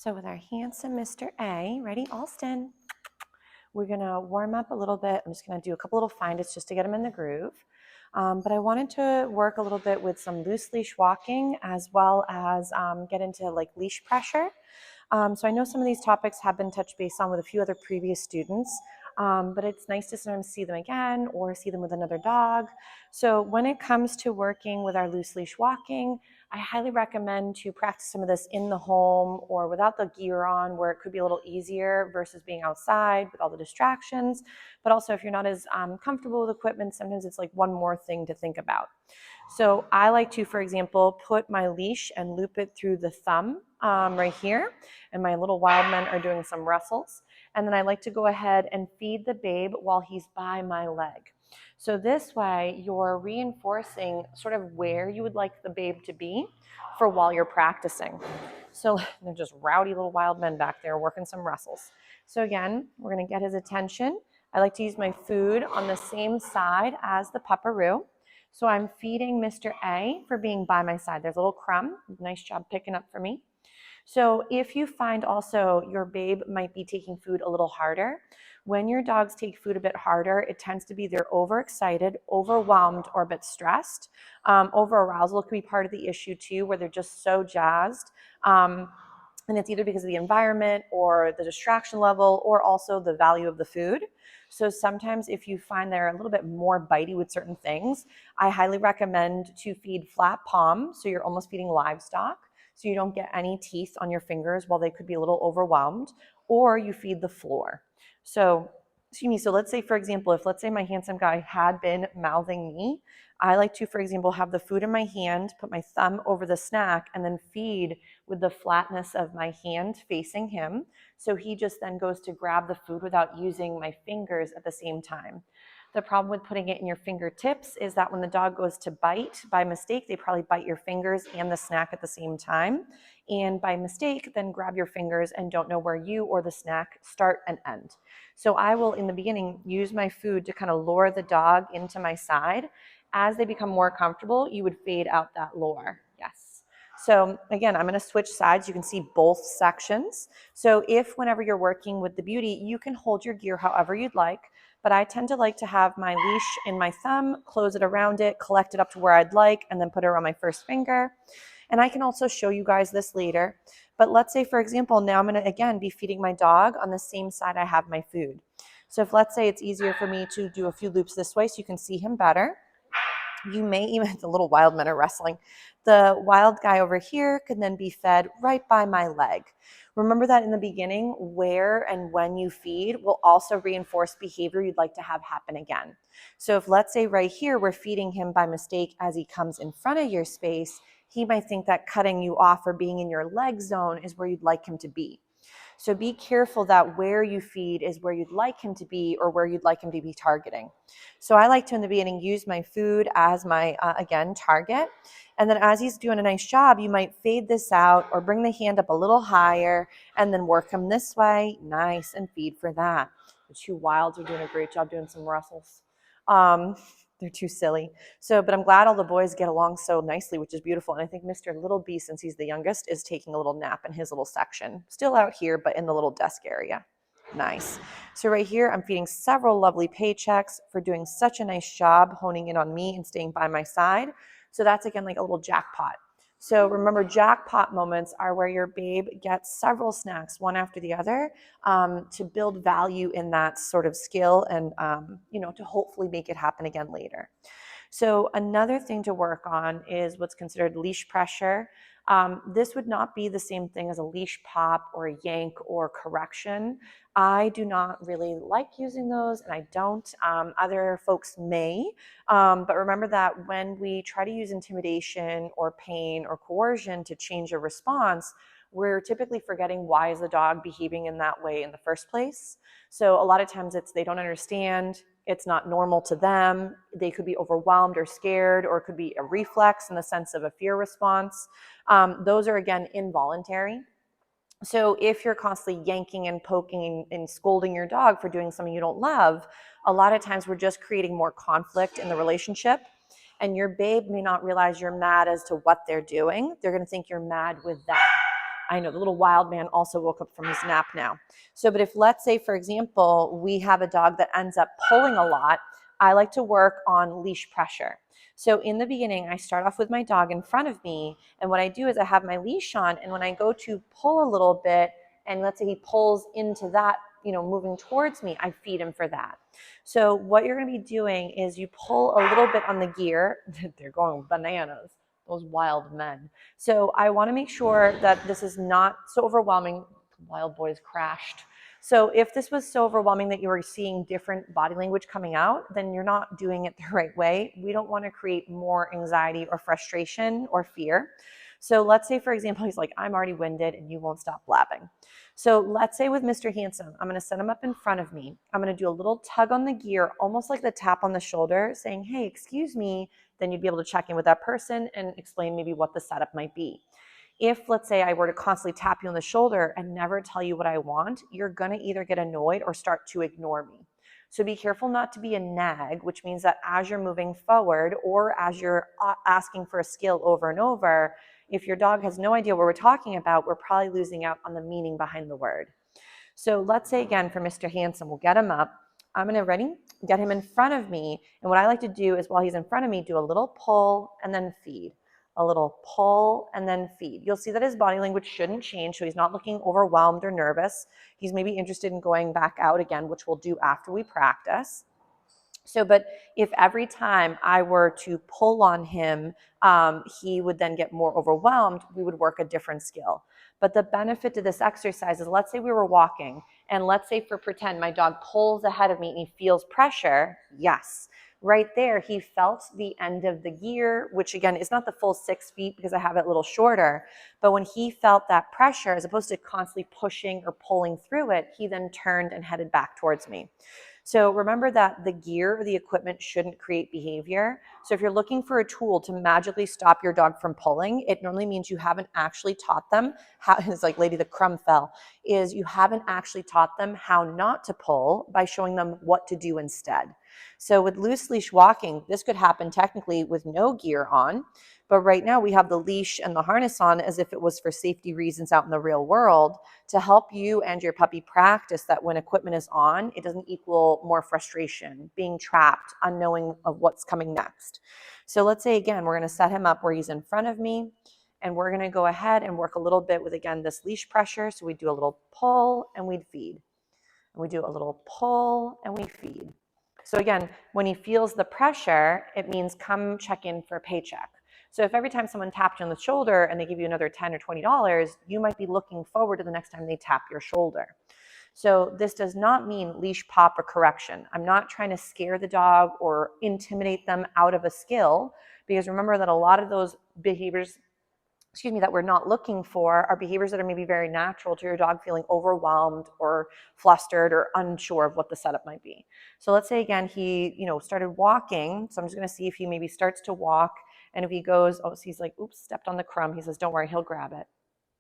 So with our handsome Mr. A, ready, Allston, we're gonna warm up a little bit. I'm just gonna do a couple little find-its just to get him in the groove. But I wanted to work a little bit with some loose leash walking as well as get into like leash pressure. So I know some of these topics have been touched base on with a few other previous students, but it's nice to sometimes see them again or see them with another dog. So when it comes to working with our loose leash walking, I highly recommend to practice some of this in the home or without the gear on, where it could be a little easier versus being outside with all the distractions. But also if you're not as comfortable with equipment, sometimes it's like one more thing to think about. So I like to, for example, put my leash and loop it through the thumb right here. And my little wild men are doing some wrestles. And then I like to go ahead and feed the babe while he's by my leg. So this way you're reinforcing sort of where you would like the babe to be for while you're practicing. So they're just rowdy little wild men back there working some wrestles. So again, we're going to get his attention. I like to use my food on the same side as the pupperoo. So I'm feeding Mr. A for being by my side. There's a little crumb. Nice job picking up for me. So if you find also your babe might be taking food a little harder, when your dogs take food a bit harder, it tends to be they're overexcited, overwhelmed, or a bit stressed. Over-arousal could be part of the issue too, where they're just so jazzed. And it's either because of the environment or the distraction level or also the value of the food. So sometimes if you find they're a little bit more bitey with certain things, I highly recommend to feed flat palm. So you're almost feeding livestock. So you don't get any teeth on your fingers while they could be a little overwhelmed, or you feed the floor. So, excuse me, so let's say, for example, if let's say my handsome guy had been mouthing me, I like to, for example, have the food in my hand, put my thumb over the snack, and then feed with the flatness of my hand facing him. So he just then goes to grab the food without using my fingers at the same time. The problem with putting it in your fingertips is that when the dog goes to bite by mistake, they probably bite your fingers and the snack at the same time. And by mistake, then grab your fingers and don't know where you or the snack start and end. So I will, in the beginning, use my food to kind of lure the dog into my side. As they become more comfortable, you would fade out that lure. Yes. So again, I'm going to switch sides. You can see both sections. So if whenever you're working with the beauty, you can hold your gear however you'd like. But I tend to like to have my leash in my thumb, close it around it, collect it up to where I'd like, and then put it around my first finger. And I can also show you guys this later. But let's say, for example, now I'm going to, again, be feeding my dog on the same side I have my food. So if let's say it's easier for me to do a few loops this way so you can see him better. You may even, the little wild men are wrestling. The wild guy over here could then be fed right by my leg. Remember that in the beginning, where and when you feed will also reinforce behavior you'd like to have happen again. So if let's say right here, we're feeding him by mistake as he comes in front of your space, he might think that cutting you off or being in your leg zone is where you'd like him to be. So be careful that where you feed is where you'd like him to be or where you'd like him to be targeting. So I like to, in the beginning, use my food as my, again, target. And then as he's doing a nice job, you might fade this out or bring the hand up a little higher and then work him this way. Nice, and feed for that. The two wilds are doing a great job doing some wrestles. They're too silly. So, but I'm glad all the boys get along so nicely, which is beautiful. And I think Mr. Little B, since he's the youngest, is taking a little nap in his little section. Still out here, but in the little desk area. Nice. So right here, I'm feeding several lovely paychecks for doing such a nice job honing in on me and staying by my side. So that's, again, like a little jackpot. So remember, jackpot moments are where your babe gets several snacks, one after the other, to build value in that sort of skill and, to hopefully make it happen again later. So another thing to work on is what's considered leash pressure. This would not be the same thing as a leash pop or a yank or correction. I do not really like using those, and I don't. Other folks may. But remember that when we try to use intimidation or pain or coercion to change a response, we're typically forgetting why is the dog behaving in that way in the first place. So a lot of times it's they don't understand. It's not normal to them. They could be overwhelmed or scared, or it could be a reflex in the sense of a fear response. Those are, again, involuntary. So if you're constantly yanking and poking and scolding your dog for doing something you don't love, a lot of times we're just creating more conflict in the relationship. And your babe may not realize you're mad as to what they're doing. They're going to think you're mad with them. I know the little wild man also woke up from his nap now. So, but if let's say, for example, we have a dog that ends up pulling a lot, I like to work on leash pressure. So in the beginning, I start off with my dog in front of me. And what I do is I have my leash on. And when I go to pull a little bit, and let's say he pulls into that, moving towards me, I feed him for that. So what you're going to be doing is you pull a little bit on the gear. They're going bananas, those wild men. So I want to make sure that this is not so overwhelming. Wild boys crashed. So if this was so overwhelming that you were seeing different body language coming out, then you're not doing it the right way. We don't want to create more anxiety or frustration or fear. So let's say, for example, he's like, I'm already winded and you won't stop blabbing. So let's say with Mr. Handsome, I'm going to set him up in front of me. I'm going to do a little tug on the gear, almost like the tap on the shoulder, saying, hey, excuse me. Then you'd be able to check in with that person and explain maybe what the setup might be. If, let's say, I were to constantly tap you on the shoulder and never tell you what I want, you're going to either get annoyed or start to ignore me. So be careful not to be a nag, which means that as you're moving forward or as you're asking for a skill over and over, if your dog has no idea what we're talking about, we're probably losing out on the meaning behind the word. So let's say again for Mr. Handsome, we'll get him up. I'm going to get him in front of me. And what I like to do is while he's in front of me, do a little pull and then feed. A little pull and then feed. You'll see that his body language shouldn't change, so he's not looking overwhelmed or nervous. He's maybe interested in going back out again, which we'll do after we practice. So, but if every time I were to pull on him, he would then get more overwhelmed, we would work a different skill. But the benefit to this exercise is, let's say we were walking, and let's say for pretend my dog pulls ahead of me and he feels pressure. Yes. Right there, he felt the end of the gear, which again is not the full 6 feet because I have it a little shorter. But when he felt that pressure, as opposed to constantly pushing or pulling through it, he then turned and headed back towards me. So remember that the gear or the equipment shouldn't create behavior. So if you're looking for a tool to magically stop your dog from pulling, it normally means you haven't actually taught them how, it's like Lady the Crumb fell, is you haven't actually taught them how not to pull by showing them what to do instead. So with loose leash walking, this could happen technically with no gear on, but right now we have the leash and the harness on as if it was for safety reasons out in the real world to help you and your puppy practice that when equipment is on, it doesn't equal more frustration, being trapped, unknowing of what's coming next. So let's say again, we're going to set him up where he's in front of me, and we're going to go ahead and work a little bit with, again, this leash pressure. So we do a little pull and we'd feed. And we do a little pull and we feed. So again, when he feels the pressure, it means come check in for a paycheck. So if every time someone tapped you on the shoulder and they give you another $10 or $20, you might be looking forward to the next time they tap your shoulder. So this does not mean leash pop or correction. I'm not trying to scare the dog or intimidate them out of a skill, because remember that a lot of those behaviors, that we're not looking for are behaviors that are maybe very natural to your dog feeling overwhelmed or flustered or unsure of what the setup might be. So let's say again, he, started walking. So I'm just going to see if he maybe starts to walk. And if he goes, so he's like, oops, stepped on the crumb. He says, don't worry, he'll grab it.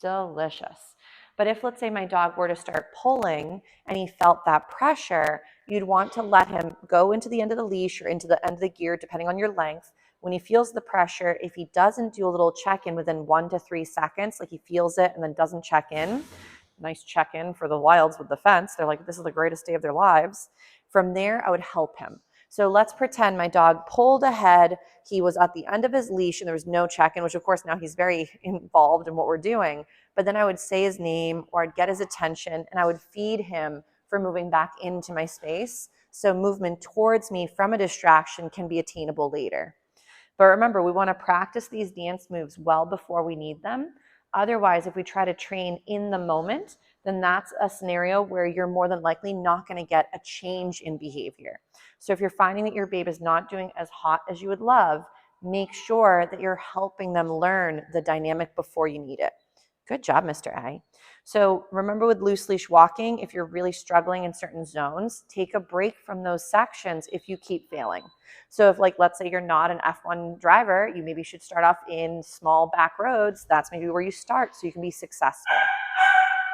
Delicious. But if, let's say, my dog were to start pulling and he felt that pressure, you'd want to let him go into the end of the leash or into the end of the gear, depending on your length. When he feels the pressure, if he doesn't do a little check-in within 1 to 3 seconds, like he feels it and then doesn't check in, nice check-in for the wilds with the fence. They're like, this is the greatest day of their lives. From there, I would help him. So let's pretend my dog pulled ahead. He was at the end of his leash and there was no check-in, which of course now he's very involved in what we're doing. But then I would say his name or I'd get his attention and I would feed him for moving back into my space. So movement towards me from a distraction can be attainable later. But remember, we want to practice these dance moves well before we need them. Otherwise, if we try to train in the moment, then that's a scenario where you're more than likely not going to get a change in behavior. So if you're finding that your babe is not doing as hot as you would love, make sure that you're helping them learn the dynamic before you need it. Good job, Mr. A. So remember with loose leash walking, if you're really struggling in certain zones, take a break from those sections if you keep failing. So if, like, let's say you're not an F1 driver, you maybe should start off in small back roads. That's maybe where you start so you can be successful.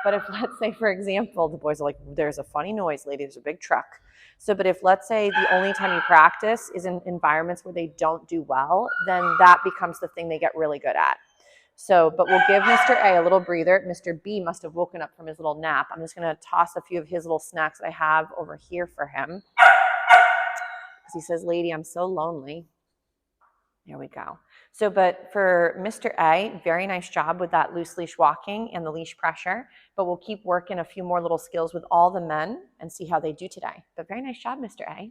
But if, let's say, for example, the boys are like, there's a funny noise, lady, there's a big truck. So, but if, let's say, the only time you practice is in environments where they don't do well, then that becomes the thing they get really good at. So, but we'll give Mr. A little breather. Mr. B must have woken up from his little nap. I'm just going to toss a few of his little snacks that I have over here for him. Because he says, lady, I'm so lonely. There we go. So, but for Mr. A, very nice job with that loose leash walking and the leash pressure. But we'll keep working a few more little skills with all the men and see how they do today. But very nice job, Mr. A.